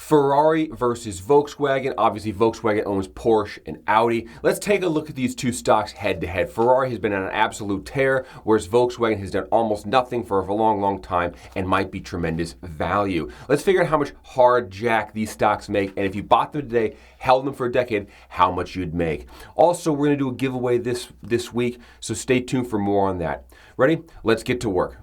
Ferrari versus Volkswagen. Obviously, Volkswagen owns Porsche and Audi. Let's take a look at these two stocks head to head. Ferrari has been on an absolute tear, whereas Volkswagen has done almost nothing for a long, long time and might be tremendous value. Let's figure out how much hard jack these stocks make, and if you bought them today, held them for a decade, how much you'd make. Also, we're going to do a giveaway this week, so stay tuned for more on that. Ready? Let's get to work.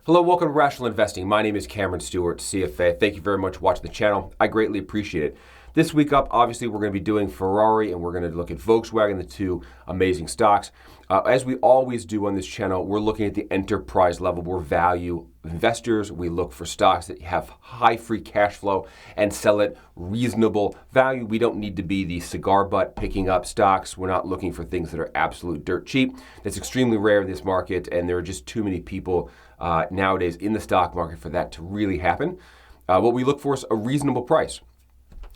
Hello, welcome to Rational Investing. My name is Cameron Stewart, CFA. Thank you very much for watching the channel. I greatly appreciate it. This week up, obviously, we're going to be doing Ferrari and we're going to look at Volkswagen, the two amazing stocks. As we always do on this channel, we're looking at the enterprise level. We're value investors. We look for stocks that have high free cash flow and sell at reasonable value. We don't need to be the cigar butt picking up stocks. We're not looking for things that are absolute dirt cheap. That's extremely rare in this market, and there are just too many people nowadays in the stock market for that to really happen. What we look for is a reasonable price.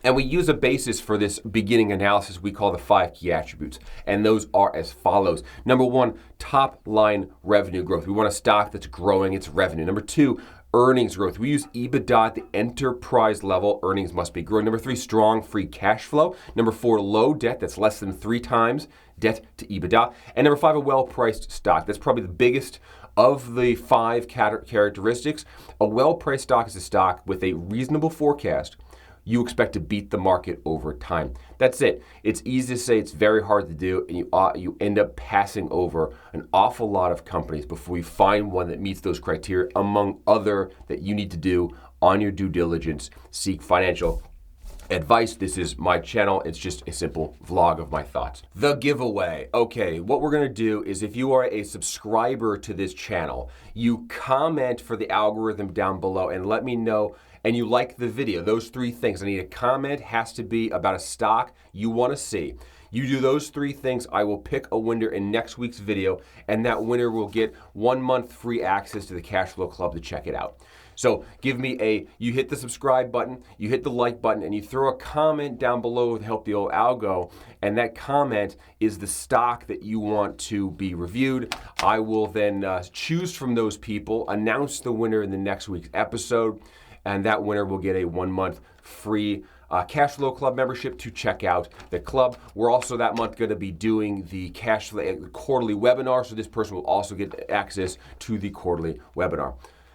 And we use a basis for this beginning analysis we call the 5 key attributes. And those are as follows. Number 1, top line revenue growth. We want a stock that's growing its revenue. Number 2, earnings growth. We use EBITDA at the enterprise level. Earnings must be growing. Number 3, strong free cash flow. Number 4, low debt. That's less than 3 times debt to EBITDA. And number 5, a well-priced stock. That's probably the biggest of the 5 characteristics. A well-priced stock is a stock with a reasonable forecast. You expect to beat the market over time. That's it. It's easy to say, it's very hard to do, and you end up passing over an awful lot of companies before you find one that meets those criteria, among other that you need to do on your due diligence. Seek financial advice. This is my channel. It's just a simple vlog of my thoughts. The giveaway. Okay, what we're going to do is, if you are a subscriber to this channel, you comment for the algorithm down below and let me know, and you like the video. Those 3 things. I need a comment, has to be about a stock you want to see. You do those 3 things, I will pick a winner in next week's video, and that winner will get 1 month free access to the Cash Flow Club to check it out. So give me you hit the subscribe button, you hit the like button, and you throw a comment down below to help the old algo, and that comment is the stock that you want to be reviewed. I will then choose from those people, announce the winner in the next week's episode, and that winner will get a 1 month free Cash Flow Club membership to check out the club. We're also that month going to be doing the Cash Flow quarterly webinar, so this person will also get access to the quarterly webinar.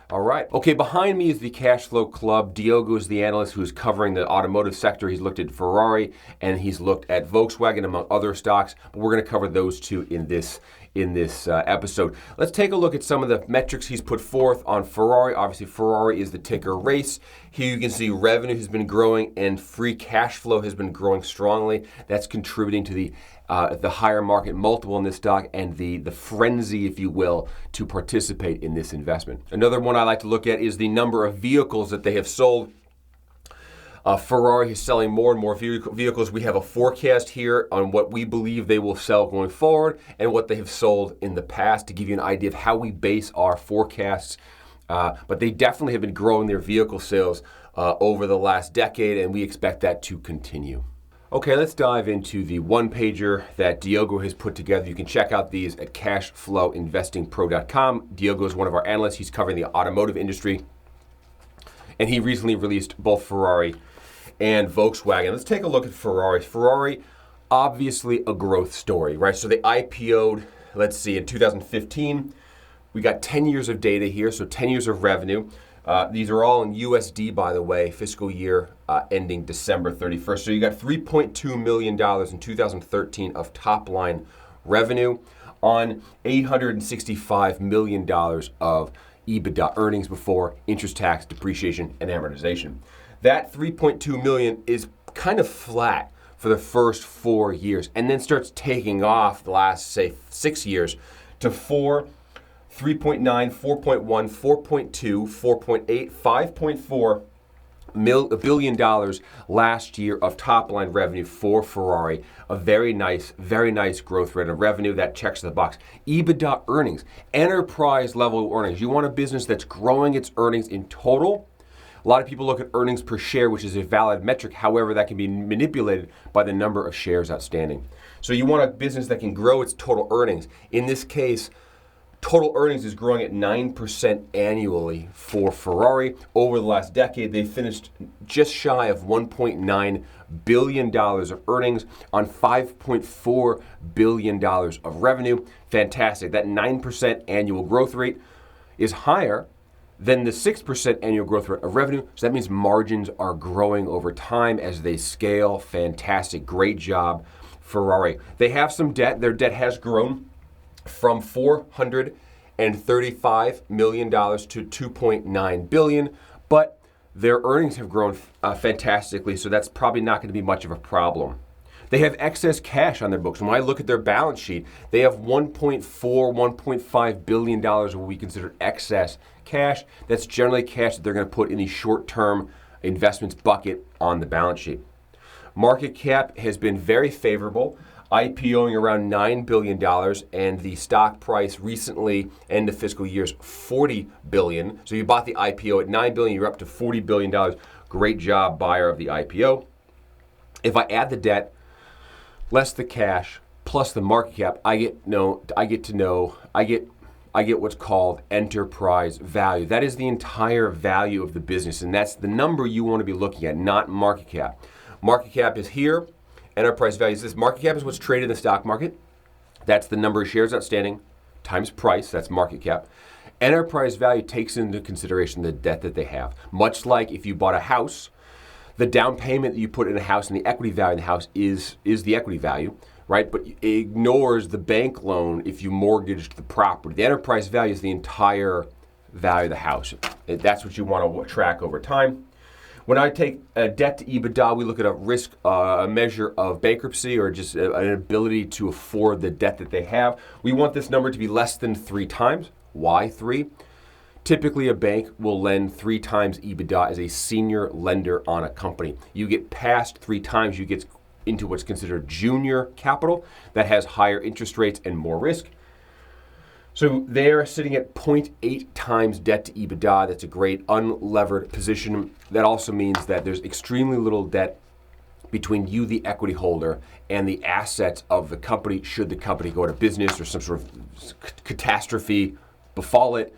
All right. Okay, behind me is the Cash Flow Club. Diogo is the analyst who's covering the automotive sector. He's looked at Ferrari and he's looked at Volkswagen, among other stocks, but we're going to cover those 2 in this episode. Let's take a look at some of the metrics he's put forth on Ferrari. Obviously, Ferrari is the ticker race. Here you can see revenue has been growing and free cash flow has been growing strongly. That's contributing to the higher market multiple in this stock and the frenzy, if you will, to participate in this investment. Another one I like to look at is the number of vehicles that they have sold. Ferrari is selling more and more vehicles. We have a forecast here on what we believe they will sell going forward and what they have sold in the past, to give you an idea of how we base our forecasts. But they definitely have been growing their vehicle sales over the last decade, and we expect that to continue. Okay, let's dive into the one-pager that Diogo has put together. You can check out these at cashflowinvestingpro.com. Diogo is one of our analysts. He's covering the automotive industry, and he recently released both Ferrari and Volkswagen. Let's take a look at Ferrari. Ferrari, obviously a growth story, right? So they IPO'd, let's see, in 2015. We got 10 years of data here, so 10 years of revenue. These are all in USD, by the way, fiscal year ending December 31st. So you got $3.2 million in 2013 of top line revenue on $865 million of EBITDA, earnings before interest, tax, depreciation, and amortization. That $3.2 million is kind of flat for the first 4 years, and then starts taking off the last, say, 6 years to 4, 3.9, 4.1, 4.2, 4.8, $5.4 billion last year of top line revenue for Ferrari. A very nice growth rate of revenue that checks the box. EBITDA earnings, enterprise level earnings. You want a business that's growing its earnings in total. A lot of people look at earnings per share, which is a valid metric. However, that can be manipulated by the number of shares outstanding. So you want a business that can grow its total earnings. In this case, Total earnings is growing at 9% annually for Ferrari. Over the last decade, they finished just shy of $1.9 billion of earnings on $5.4 billion of revenue. Fantastic. That 9% annual growth rate is higher than the 6% annual growth rate of revenue. So that means margins are growing over time as they scale. Fantastic. Great job, Ferrari. They have some debt. Their debt has grown from $435 million to $2.9 billion, but their earnings have grown fantastically, so that's probably not going to be much of a problem. They have excess cash on their books. When I look at their balance sheet, they have $1.5 billion of what we consider excess cash. That's generally cash that they're going to put in the short-term investments bucket on the balance sheet. Market cap has been very favorable, IPOing around $9 billion, and the stock price recently, end of fiscal year's $40 billion. So you bought the IPO at $9 billion, you're up to $40 billion. Great job, buyer of the IPO. If I add the debt, less the cash, plus the market cap, I get what's called enterprise value. That is the entire value of the business, and that's the number you want to be looking at, not market cap. Market cap is here. Enterprise value is this. Market cap is what's traded in the stock market. That's the number of shares outstanding times price. That's market cap. Enterprise value takes into consideration the debt that they have. Much like if you bought a house, the down payment that you put in a house and the equity value in the house is the equity value, right? But it ignores the bank loan if you mortgaged the property. The enterprise value is the entire value of the house. That's what you want to track over time. When I take a debt to EBITDA, we look at a risk, a measure of bankruptcy or just an ability to afford the debt that they have. We want this number to be less than 3 times. Why 3? Typically, a bank will lend 3 times EBITDA as a senior lender on a company. You get past 3 times, you get into what's considered junior capital that has higher interest rates and more risk. So they're sitting at 0.8 times debt to EBITDA. That's a great unlevered position. That also means that there's extremely little debt between you, the equity holder, and the assets of the company should the company go out of business or some sort of catastrophe befall it.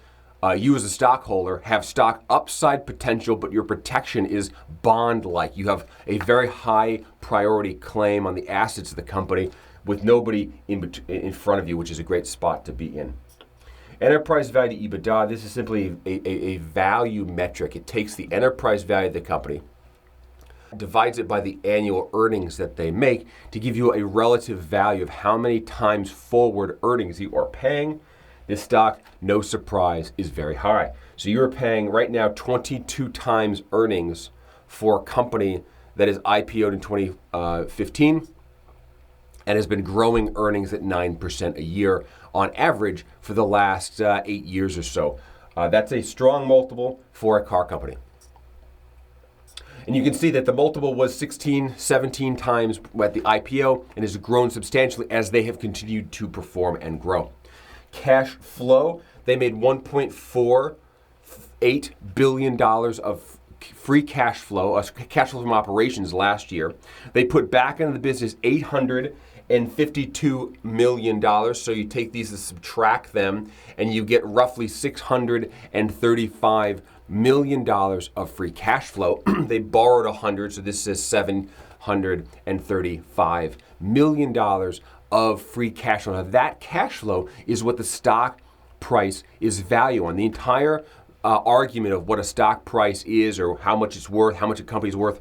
You as a stockholder have stock upside potential, but your protection is bond-like. You have a very high priority claim on the assets of the company with nobody in front of you, which is a great spot to be in. Enterprise value to EBITDA, this is simply a value metric. It takes the enterprise value of the company, divides it by the annual earnings that they make to give you a relative value of how many times forward earnings you are paying. This stock, no surprise, is very high. So you're paying right now 22 times earnings for a company that is IPO'd in 2015 and has been growing earnings at 9% a year on average for the last 8 years or so. That's a strong multiple for a car company. And you can see that the multiple was 16, 17 times at the IPO and has grown substantially as they have continued to perform and grow. Cash flow, they made $1.48 billion of free cash flow from operations last year. They put back into the business $852 million. So you take these and subtract them, and you get roughly $635 million of free cash flow. They borrowed 100, so this is $735 million of free cash flow. Now that cash flow is what the stock price is value on. The entire argument of what a stock price is or how much it's worth, how much a company's worth,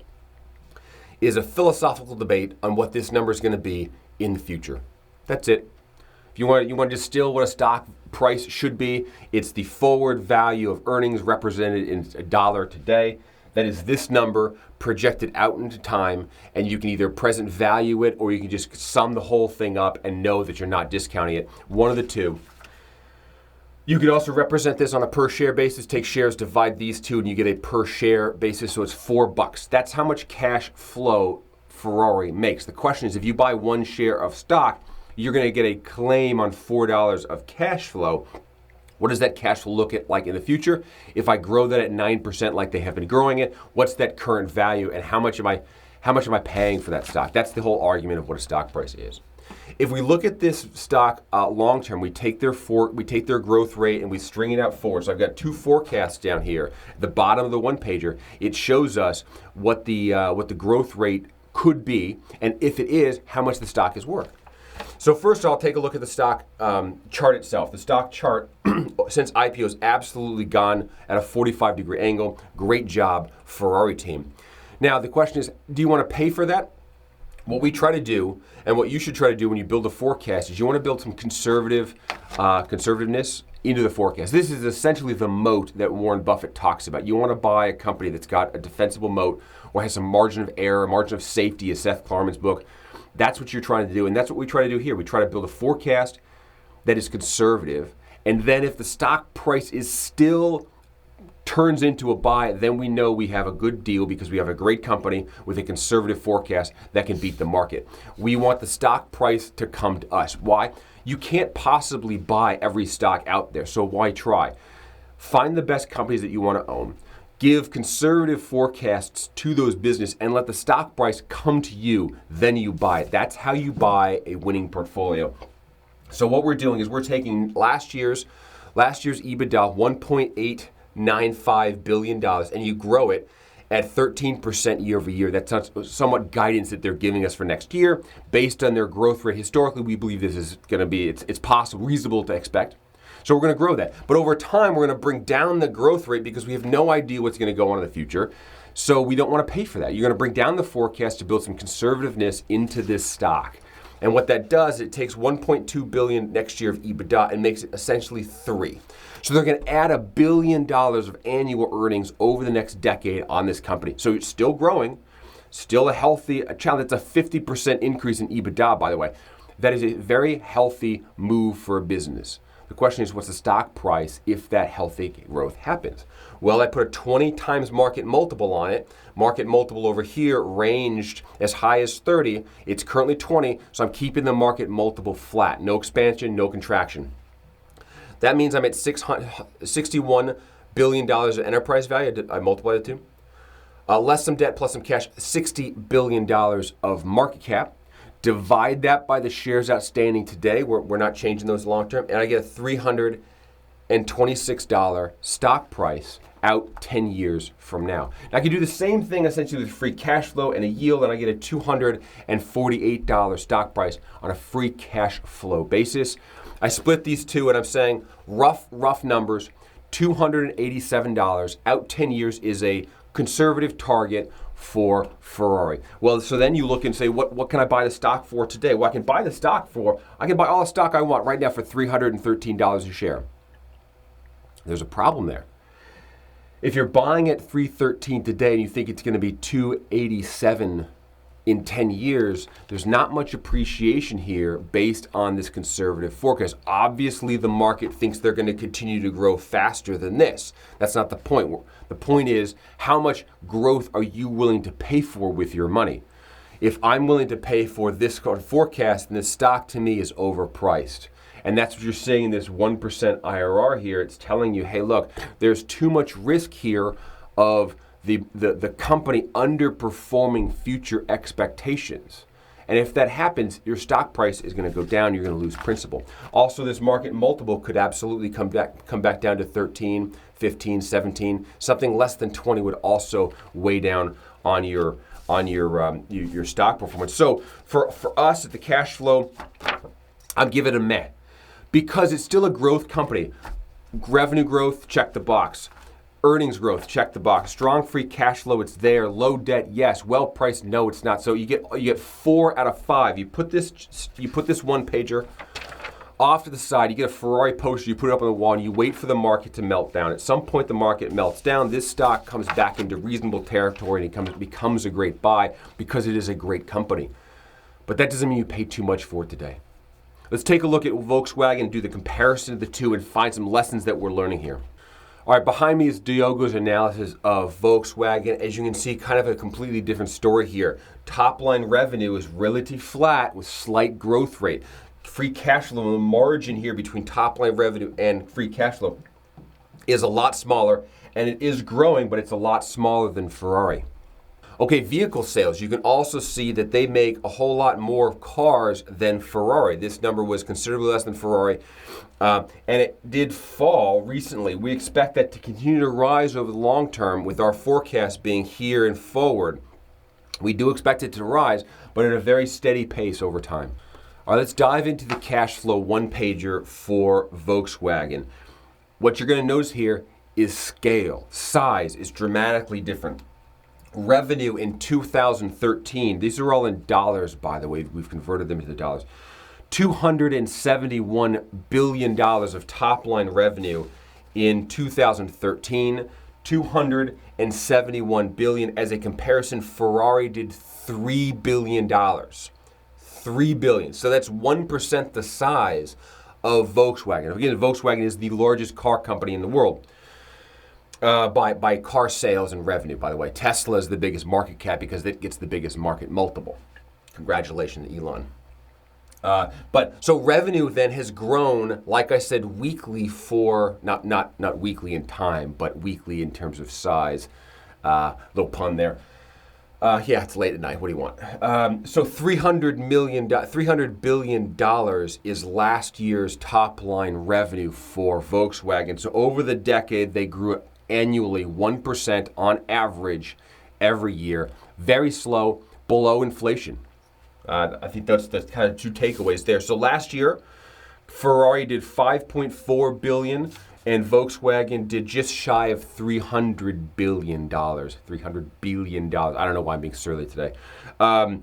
is a philosophical debate on what this number is going to be in the future. That's it. If you want to distill what a stock price should be, it's the forward value of earnings represented in a dollar today. That is this number projected out into time, and you can either present value it or you can just sum the whole thing up and know that you're not discounting it. One of the two. You could also represent this on a per share basis. Take shares, divide these two, and you get a per share basis, so it's $4. That's how much cash flow Ferrari makes. The question is, if you buy 1 share of stock, you're going to get a claim on $4 of cash flow. What does that cash flow look like in the future? If I grow that at 9% like they have been growing it, what's that current value and how much am I paying for that stock? That's the whole argument of what a stock price is. If we look at this stock long term, we take their growth rate and we string it out forward. So I've got two forecasts down here. At the bottom of the one pager, it shows us what the growth rate could be, and if it is, how much the stock is worth. So first I'll take a look at the stock chart itself. The stock chart since IPO has absolutely gone at a 45-degree angle. Great job, Ferrari team. Now the question is, do you want to pay for that? What we try to do, and what you should try to do when you build a forecast, is you want to build some conservativeness into the forecast. This is essentially the moat that Warren Buffett talks about. You want to buy a company that's got a defensible moat or has some margin of error, a margin of safety, as Seth Klarman's book. That's what you're trying to do, and that's what we try to do here. We try to build a forecast that is conservative, and then if the stock price is still turns into a buy, then we know we have a good deal because we have a great company with a conservative forecast that can beat the market. We want the stock price to come to us. Why? You can't possibly buy every stock out there, so why try? Find the best companies that you want to own. Give conservative forecasts to those businesses and let the stock price come to you, then you buy it. That's how you buy a winning portfolio. So what we're doing is we're taking last year's EBITDA, $1.895 billion, and you grow it at 13% year over year. That's somewhat guidance that they're giving us for next year based on their growth rate. Historically, we believe this is going to be, it's possible, reasonable to expect. So we're going to grow that. But over time, we're going to bring down the growth rate because we have no idea what's going to go on in the future. So we don't want to pay for that. You're going to bring down the forecast to build some conservativeness into this stock. And what that does, it takes $1.2 billion next year of EBITDA and makes it essentially $3 billion. So they're going to add $1 billion of annual earnings over the next decade on this company. So it's still growing, still a challenge. That's a 50% increase in EBITDA, by the way. That is a very healthy move for a business. The question is, what's the stock price if that healthy growth happens? Well, I put a 20 times market multiple on it. Market multiple over here ranged as high as 30. It's currently 20, so I'm keeping the market multiple flat. No expansion, no contraction. That means I'm at $61 billion of enterprise value. I multiply the two. Less some debt plus some cash, $60 billion of market cap. Divide that by the shares outstanding today. We're not changing those long term. And I get a $326 stock price out 10 years from now. Now I can do the same thing essentially with free cash flow and a yield, and I get a $248 stock price on a free cash flow basis. I split these two and I'm saying rough numbers, $287 out 10 years is a conservative target for Ferrari. Well, so then you look and say, what can I buy the stock for today? Well, I can buy all the stock I want right now for $313 a share. There's a problem there. If you're buying at $313 today and you think it's going to be $287 in 10 years, there's not much appreciation here based on this conservative forecast. Obviously, the market thinks they're going to continue to grow faster than this. That's not the point. The point is, how much growth are you willing to pay for with your money? If I'm willing to pay for this forecast, then this stock to me is overpriced. And that's what you're seeing in this 1% IRR here. It's telling you, hey, look, there's too much risk here of the company underperforming future expectations. And if that happens, your stock price is going to go down. You're going to lose principal. Also, this market multiple could absolutely come back down to 13, 15, 17. Something less than 20 would also weigh down on your stock performance. So for us at the cash flow, I'm giving it a meh because it's still a growth company. Revenue growth, check the box. Earnings growth, check the box. Strong free cash flow, it's there. Low debt, yes. Well priced, no, it's not. So you get 4 out of 5. You put this one pager off to the side. You get a Ferrari poster. You put it up on the wall, and you wait for the market to melt down. At some point, the market melts down. This stock comes back into reasonable territory, and it becomes a great buy because it is a great company. But that doesn't mean you pay too much for it today. Let's take a look at Volkswagen and do the comparison of the two and find some lessons that we're learning here. All right, behind me is Diogo's analysis of Volkswagen. As you can see, kind of a completely different story here. Top line revenue is relatively flat with slight growth rate. Free cash flow, the margin here between top line revenue and free cash flow is a lot smaller, and it is growing, but it's a lot smaller than Ferrari. Okay, vehicle sales. You can also see that they make a whole lot more cars than Ferrari. This number was considerably less than Ferrari, and it did fall recently. We expect that to continue to rise over the long term with our forecast being here and forward. We do expect it to rise, but at a very steady pace over time. All right, let's dive into the cash flow one-pager for Volkswagen. What you're going to notice here is scale. Size is dramatically different. Revenue in 2013, these are all in dollars, by the way. We've converted them into dollars. $271 billion of top-line revenue in 2013. $271 billion. As a comparison, Ferrari did $3 billion. $3 billion. So that's 1% the size of Volkswagen. Again, Volkswagen is the largest car company in the world by car sales and revenue, by the way. Tesla is the biggest market cap because it gets the biggest market multiple. Congratulations, Elon. So revenue then has grown, like I said, weekly for, not weekly in time, but weekly in terms of size. Little pun there. Yeah, it's late at night. What do you want? So $300 billion is last year's top line revenue for Volkswagen. So over the decade, they grew annually 1% on average every year. Very slow, below inflation. I think that's kind of two takeaways there. So last year, Ferrari did $5.4 billion. And Volkswagen did just shy of $300 billion. $300 billion. I don't know why I'm being surly today. And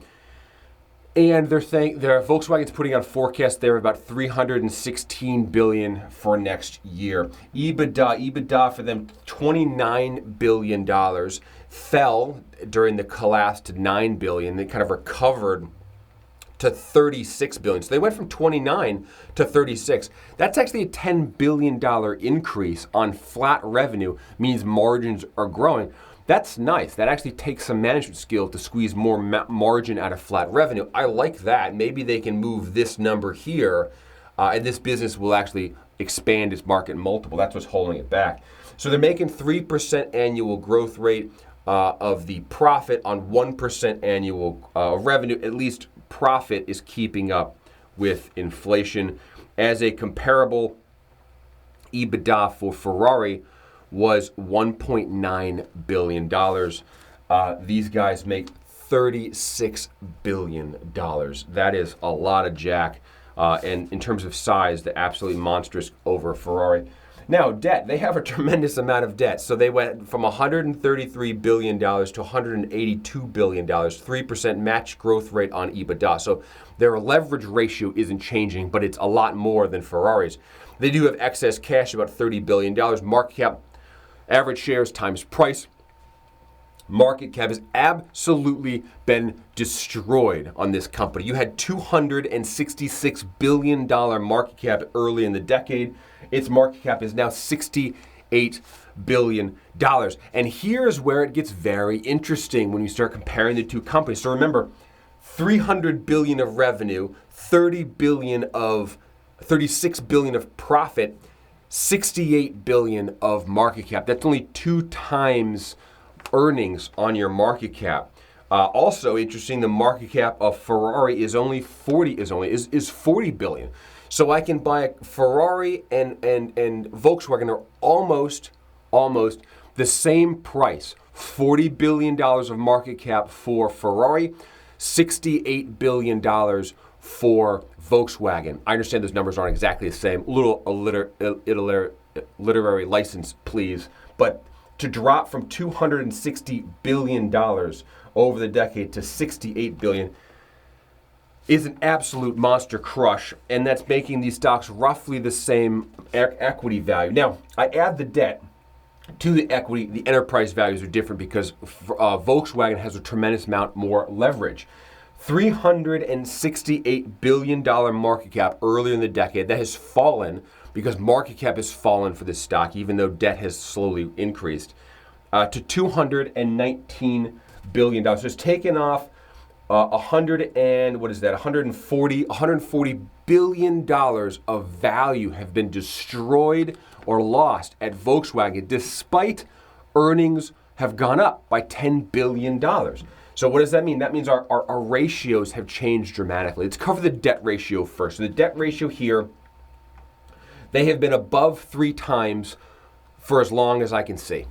they're saying Volkswagen's putting out a forecast there of about $316 billion for next year. EBITDA for them, $29 billion. Fell during the collapse to $9 billion. They kind of recovered to $36 billion. So they went from 29 to 36. That's actually a $10 billion increase on flat revenue, means margins are growing. That's nice. That actually takes some management skill to squeeze more margin out of flat revenue. I like that. Maybe they can move this number here, and this business will actually expand its market multiple. That's what's holding it back. So they're making 3% annual growth rate of the profit on 1% annual revenue. At least profit is keeping up with inflation. As a comparable, EBITDA for Ferrari was $1.9 billion. These guys make $36 billion. That is a lot of jack. And in terms of size, they're absolutely monstrous over Ferrari. Now, debt. They have a tremendous amount of debt. So they went from $133 billion to $182 billion, 3% match growth rate on EBITDA. So their leverage ratio isn't changing, but it's a lot more than Ferrari's. They do have excess cash, about $30 billion. Market cap, average shares times price. Market cap has absolutely been destroyed on this company. You had $266 billion market cap early in the decade. Its market cap is now $68 billion. And here's where it gets very interesting when you start comparing the two companies. So remember, $300 billion of revenue, $36 billion of profit, $68 billion of market cap. That's only 2 times earnings on your market cap. Also interesting, the market cap of Ferrari is only 40 billion. So I can buy a Ferrari and Volkswagen are almost the same price. $40 billion of market cap for Ferrari, $68 billion for Volkswagen. I understand those numbers aren't exactly the same. A little literary license, please. But to drop from $260 billion over the decade to $68 billion is an absolute monster crush, and that's making these stocks roughly the same equity value. Now, I add the debt to the equity. The enterprise values are different because Volkswagen has a tremendous amount more leverage. $368 billion market cap earlier in the decade. That has fallen because market cap has fallen for this stock, even though debt has slowly increased, to $219 billion. So it's taken off $140 billion of value have been destroyed or lost at Volkswagen, despite earnings have gone up by $10 billion. So what does that mean? That means our ratios have changed dramatically. Let's cover the debt ratio first. So the debt ratio here, they have been above 3 times for as long as I can see.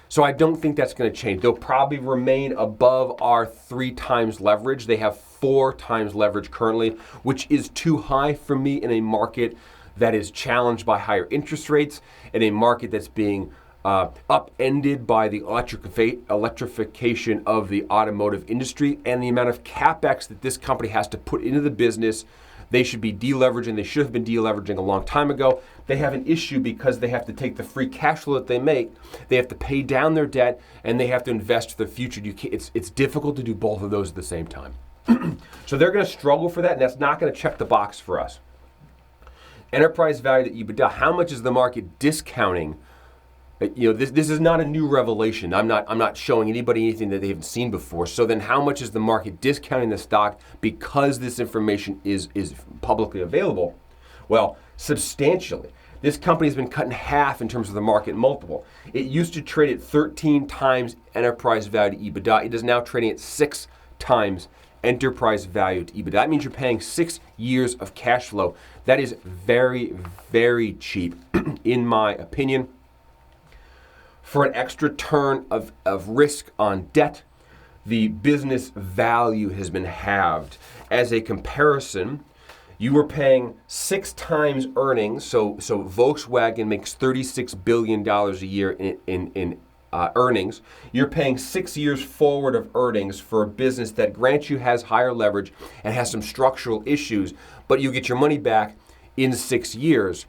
So I don't think that's going to change. They'll probably remain above our 3 times leverage. They have 4 times leverage currently, which is too high for me in a market that is challenged by higher interest rates, in a market that's being upended by the electrification of the automotive industry and the amount of capex that this company has to put into the business. They should be deleveraging. They should have been deleveraging a long time ago. They have an issue because they have to take the free cash flow that they make, they have to pay down their debt, and they have to invest for the future. It's difficult to do both of those at the same time. So they're going to struggle for that, and that's not going to check the box for us. Enterprise value to EBITDA, how much is the market discounting? This is not a new revelation. I'm not showing anybody anything that they haven't seen before. So then how much is the market discounting the stock because this information is publicly available? Well, substantially. This company has been cut in half in terms of the market multiple. It used to trade at 13 times enterprise value to EBITDA. It is now trading at 6 times enterprise value to EBITDA. That means you're paying 6 years of cash flow. That is very, very cheap, in my opinion. For an extra turn of risk on debt, the business value has been halved. As a comparison, you were paying 6 times earnings. So Volkswagen makes $36 billion a year in earnings. You're paying 6 years forward of earnings for a business that, grant you, has higher leverage and has some structural issues, but you get your money back in 6 years.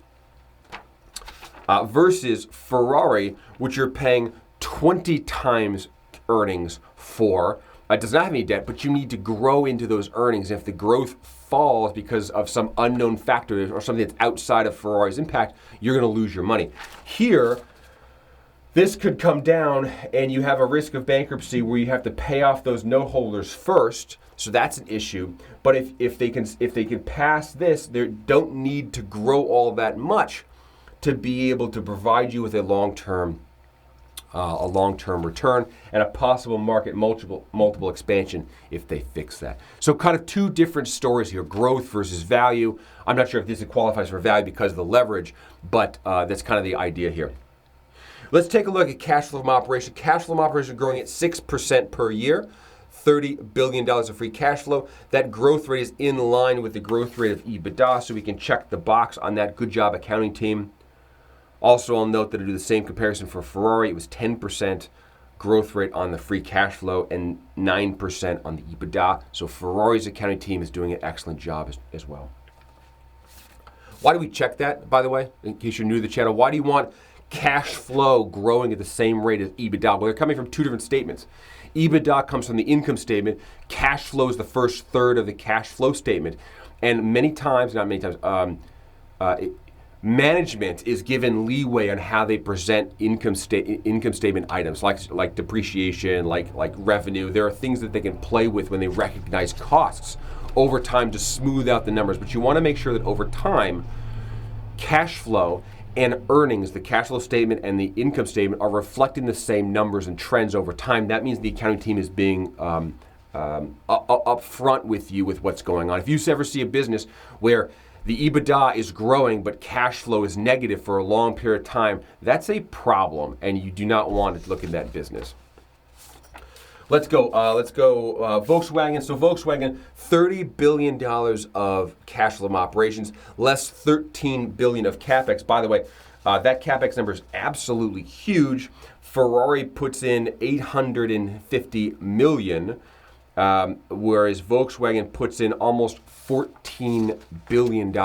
Versus Ferrari, which you're paying 20 times earnings for. It does not have any debt, but you need to grow into those earnings. If the growth falls because of some unknown factor or something that's outside of Ferrari's impact, you're going to lose your money. Here, this could come down and you have a risk of bankruptcy where you have to pay off those note holders first. So that's an issue. But if they can pass this, they don't need to grow all that much to be able to provide you with a long-term return and a possible market multiple expansion if they fix that. So kind of 2 different stories here, growth versus value. I'm not sure if this qualifies for value because of the leverage, but that's kind of the idea here. Let's take a look at cash flow from operation. Cash flow from operation growing at 6% per year. $30 billion of free cash flow. That growth rate is in line with the growth rate of EBITDA, so we can check the box on that. Good job, accounting team. Also, I'll note that to do the same comparison for Ferrari, it was 10% growth rate on the free cash flow and 9% on the EBITDA. So Ferrari's accounting team is doing an excellent job as well. Why do we check that, by the way, in case you're new to the channel? Why do you want cash flow growing at the same rate as EBITDA? Well, they're coming from 2 different statements. EBITDA comes from the income statement. Cash flow is the first third of the cash flow statement. And management is given leeway on how they present income statement items like depreciation, like revenue. There are things that they can play with when they recognize costs over time to smooth out the numbers. But you want to make sure that over time, cash flow and earnings, the cash flow statement and the income statement, are reflecting the same numbers and trends over time. That means the accounting team is being up front with you with what's going on. If you ever see a business where the EBITDA is growing, but cash flow is negative for a long period of time, that's a problem, and you do not want to look at that business. Let's go Volkswagen. So Volkswagen, $30 billion of cash flow from operations, less $13 billion of capex. By the way, that capex number is absolutely huge. Ferrari puts in $850 million. Whereas Volkswagen puts in almost $14 billion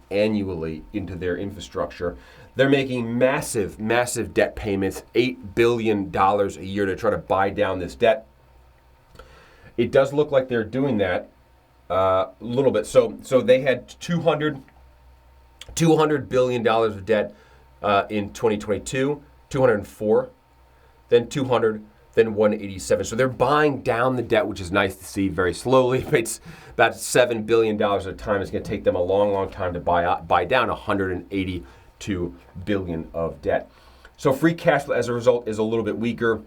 annually into their infrastructure. They're making massive, massive debt payments, $8 billion a year to try to buy down this debt. It does look like they're doing that a little bit. So they had $200 billion of debt in 2022, 204, then 200, then 187. So they're buying down the debt, which is nice to see very slowly. It's about $7 billion at a time. It's going to take them a long, long time to buy down $182 billion of debt. So free cash flow, as a result, is a little bit weaker.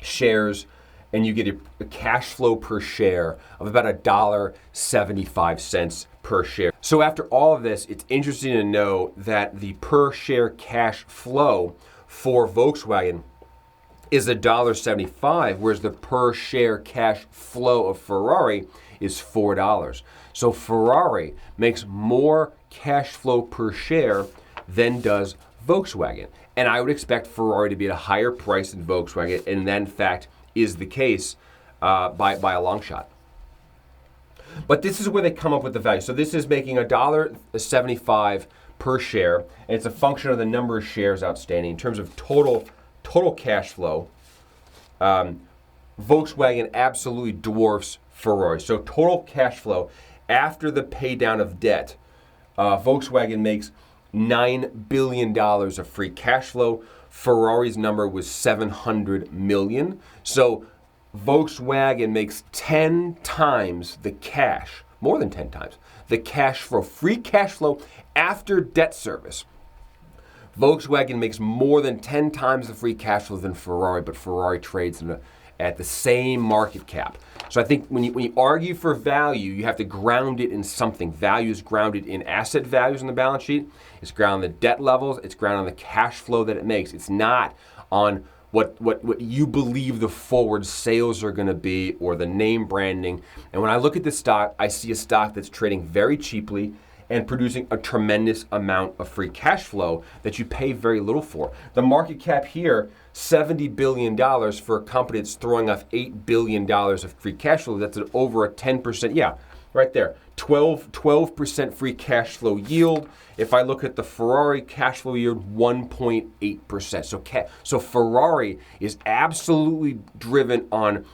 shares, and you get a cash flow per share of about $1.75 per share. So after all of this, it's interesting to know that the per share cash flow for Volkswagen is $1.75, whereas the per share cash flow of Ferrari is $4. So Ferrari makes more cash flow per share than does Volkswagen. And I would expect Ferrari to be at a higher price than Volkswagen, and that in fact is the case by a long shot. But this is where they come up with the value. So this is making $1.75 per share, and it's a function of the number of shares outstanding. In terms of total cash flow, Volkswagen absolutely dwarfs Ferrari. So total cash flow after the pay down of debt, Volkswagen makes $9 billion of free cash flow. Ferrari's number was $700 million. So Volkswagen makes 10 times the cash, more than 10 times, the cash flow, free cash flow after debt service. Volkswagen makes more than 10 times the free cash flow than Ferrari, but Ferrari trades at the same market cap. So I think when you argue for value, you have to ground it in something. Value is grounded in asset values on the balance sheet. It's grounded in the debt levels. It's grounded on the cash flow that it makes. It's not on what you believe the forward sales are going to be or the name branding. And when I look at this stock, I see a stock that's trading very cheaply and producing a tremendous amount of free cash flow that you pay very little for. The market cap here, $70 billion for a company that's throwing off $8 billion of free cash flow. That's over a 10%, yeah, right there. 12% free cash flow yield. If I look at the Ferrari cash flow yield, 1.8%. So Ferrari is absolutely driven on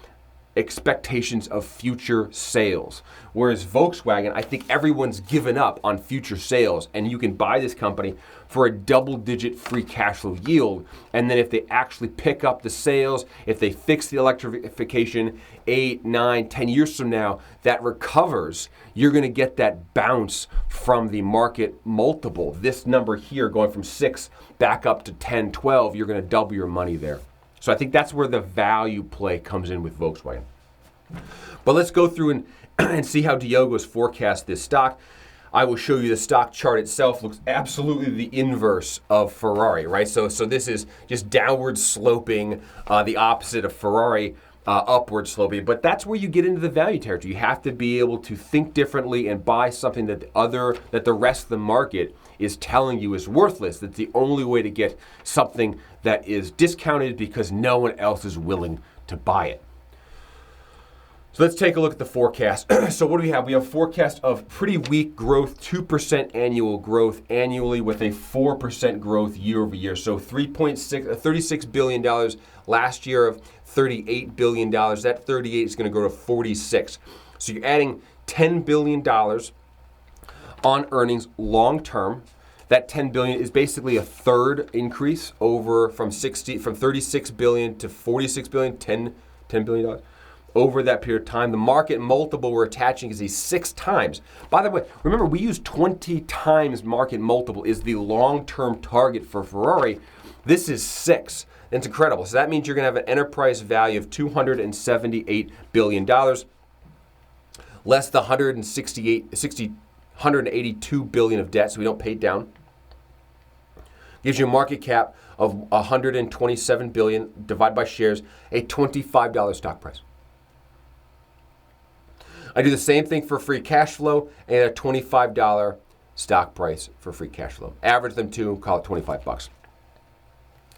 expectations of future sales. Whereas Volkswagen, I think everyone's given up on future sales, and you can buy this company for a double-digit free cash flow yield. And then if they actually pick up the sales, if they fix the electrification 8, 9, 10 years from now, that recovers, you're going to get that bounce from the market multiple. This number here going from 6 back up to 10, 12, you're going to double your money there. So I think that's where the value play comes in with Volkswagen. But let's go through and see how Diogo's forecast this stock. I will show you the stock chart itself. Looks absolutely the inverse of Ferrari, right? So this is just downward sloping, the opposite of Ferrari, upward sloping. But that's where you get into the value territory. You have to be able to think differently and buy something that the rest of the market is telling you is worthless. That's the only way to get something that is discounted because no one else is willing to buy it. So let's take a look at the forecast. So what do we have? We have a forecast of pretty weak growth, 2% annual growth annually with a 4% growth year over year. So $36 billion last year of $38 billion. That 38 is going to go to 46. So you're adding $10 billion on earnings long term. That $10 billion is basically a third increase over from 36 billion to 46 billion, $10 billion over that period of time. The market multiple we're attaching is 6 times. By the way, remember we use 20 times market multiple is the long-term target for Ferrari. This is 6. That's incredible. So that means you're going to have an enterprise value of $278 billion, less the 182 billion of debt, so we don't pay it down. Gives you a market cap of 127 billion divided by shares, a $25 stock price. I do the same thing for free cash flow and a $25 stock price for free cash flow. Average them two, call it $25.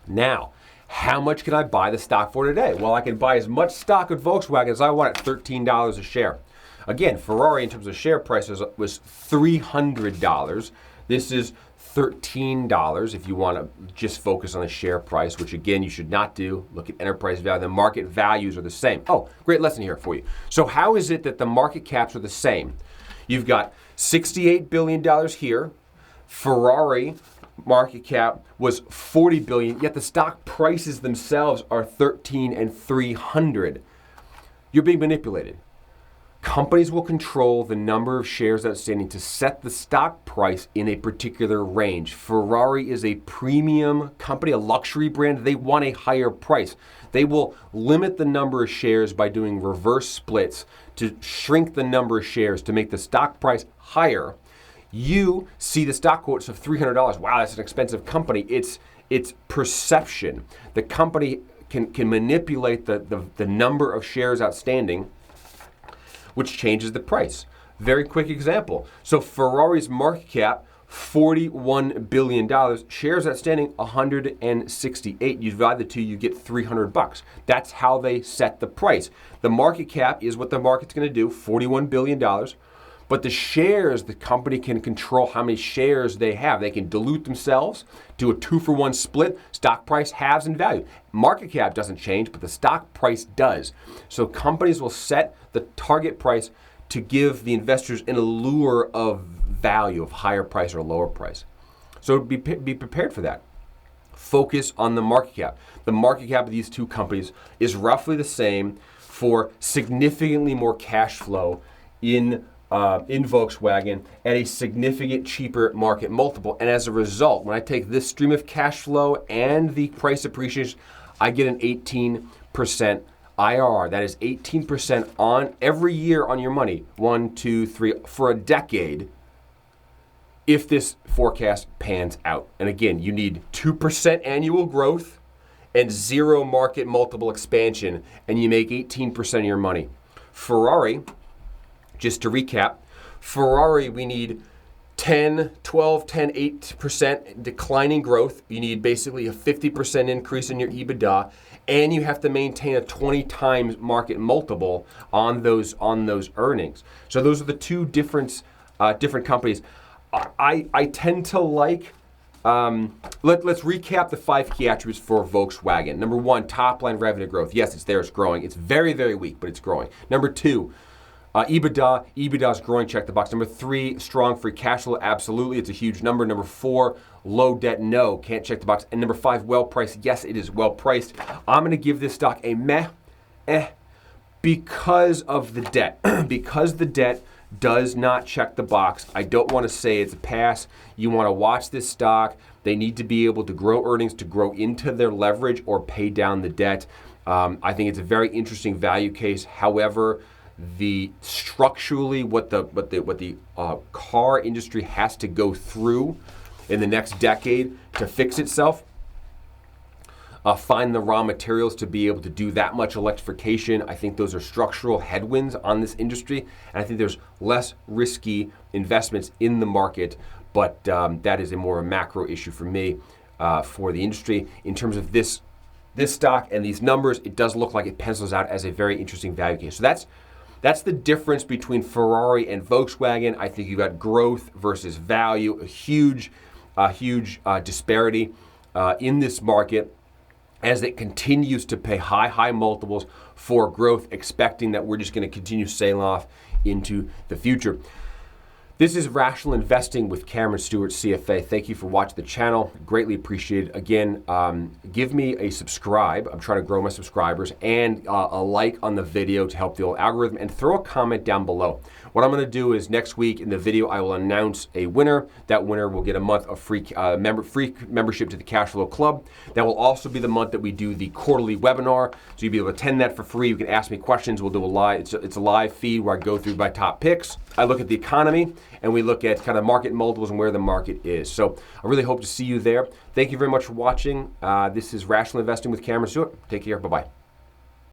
Now, how much can I buy the stock for today? Well, I can buy as much stock with Volkswagen as I want at $13 a share. Again, Ferrari in terms of share prices was $300. This is $13 if you want to just focus on the share price, which again, you should not do. Look at enterprise value. The market values are the same. Oh, great lesson here for you. So how is it that the market caps are the same? You've got $68 billion here. Ferrari market cap was $40 billion, yet the stock prices themselves are $13 and $300. You're being manipulated. Companies will control the number of shares outstanding to set the stock price in a particular range. Ferrari is a premium company, a luxury brand. They want a higher price. They will limit the number of shares by doing reverse splits to shrink the number of shares to make the stock price higher. You see the stock quotes of $300. Wow, that's an expensive company. It's perception. The company can manipulate the number of shares outstanding, which changes the price. Very quick example. So Ferrari's market cap, $41 billion. Shares outstanding, 168. You divide the two, you get $300. That's how they set the price. The market cap is what the market's going to do, $41 billion. But the shares, the company can control how many shares they have. They can dilute themselves, do a 2-for-1 split, stock price halves in value. Market cap doesn't change, but the stock price does. So companies will set the target price to give the investors an allure of value, of higher price or lower price. So be prepared for that. Focus on the market cap. The market cap of these two companies is roughly the same for significantly more cash flow in Volkswagen at a significant cheaper market multiple. And as a result, when I take this stream of cash flow and the price appreciation, I get an 18% IRR. That is 18% on every year on your money. 1, 2, 3, for a decade, if this forecast pans out. And again, you need 2% annual growth and 0 market multiple expansion, and you make 18% of your money. Ferrari, just to recap, Ferrari, we need 10, 12, 10, 8% declining growth. You need basically a 50% increase in your EBITDA, and you have to maintain a 20 times market multiple on those earnings. So those are the two different companies. I tend to like, let's recap the 5 key attributes for Volkswagen. Number 1, top line revenue growth. Yes, it's there, it's growing. It's very, very weak, but it's growing. Number 2, EBITDA is growing, check the box. Number 3, strong free cash flow, absolutely, it's a huge number. Number 4, low debt, no, can't check the box. And number 5, well priced, yes, it is well priced. I'm gonna give this stock a meh, because of the debt. Because the debt does not check the box, I don't wanna say it's a pass. You wanna watch this stock. They need to be able to grow earnings to grow into their leverage or pay down the debt. I think it's a very interesting value case. However, structurally what the car industry has to go through in the next decade to fix itself, find the raw materials to be able to do that much electrification. I think those are structural headwinds on this industry, and I think there's less risky investments in the market, but that is a more macro issue for me, for the industry. In terms of this stock and these numbers, it does look like it pencils out as a very interesting value case. So that's the difference between Ferrari and Volkswagen. I think you've got growth versus value, a huge disparity in this market as it continues to pay high multiples for growth, expecting that we're just going to continue sailing off into the future. This is Rational Investing with Cameron Stewart, CFA. Thank you for watching the channel. Greatly appreciated. Again, give me a subscribe. I'm trying to grow my subscribers, and a like on the video to help the old algorithm, and throw a comment down below. What I'm going to do is next week in the video, I will announce a winner. That winner will get a month of free membership to the Cash Flow Club. That will also be the month that we do the quarterly webinar. So you'll be able to attend that for free. You can ask me questions. We'll do a live. It's a live feed where I go through my top picks. I look at the economy, and we look at kind of market multiples and where the market is. So I really hope to see you there. Thank you very much for watching. This is Rational Investing with Cameron Stewart. Take care. Bye-bye.